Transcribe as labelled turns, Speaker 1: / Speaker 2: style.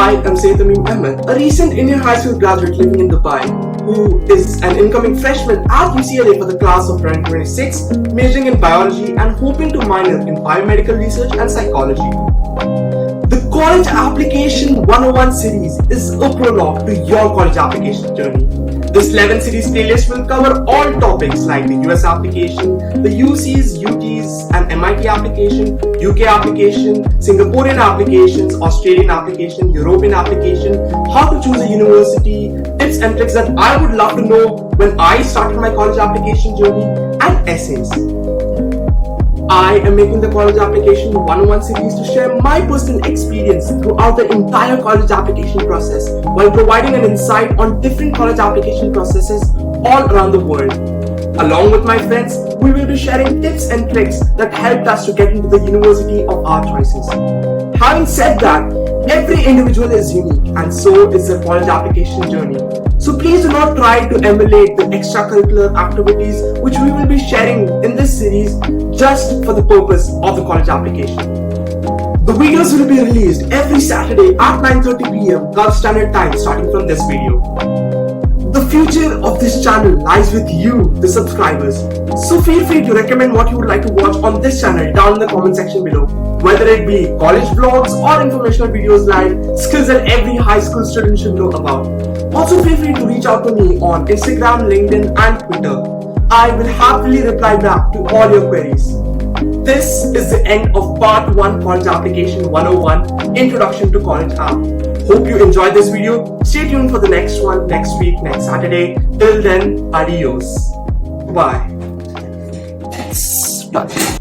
Speaker 1: I am Sayyid Ahmed, a recent Indian high school graduate living in Dubai, who is an incoming freshman at UCLA for the class of 2026, majoring in biology and hoping to minor in biomedical research and psychology. The College Application 101 series is a prologue to your college application journey. This 11 series playlist will cover all topics like the US application, the UC's, UT's and MIT application, UK application, Singaporean applications, Australian application, European application, how to choose a university, tips and tricks that I would love to know when I started my college application journey, and essays. I am making the College Application 101 series to share my personal experience throughout the entire college application process while providing an insight on different college application processes all around the world. Along with my friends, we will be sharing tips and tricks that helped us to get into the university of our choices. Having said that, every individual is unique and so is their college application journey. So please do not try to emulate the extracurricular activities which we will be sharing in this series just for the purpose of the college application. The videos will be released every Saturday at 9:30 PM Gulf Standard Time starting from this video. The future of this channel lies with you, the subscribers. So feel free to recommend what you would like to watch on this channel down in the comment section below. Whether it be college vlogs or informational videos like skills that every high school student should know about. Also feel free to reach out to me on Instagram, LinkedIn and Twitter. I will happily reply back to all your queries. This is the end of part 1 College Application 101 Introduction to College App. Hope you enjoyed this video. Stay tuned for the next one next week, next Saturday. Till then, adios. Bye. Bye.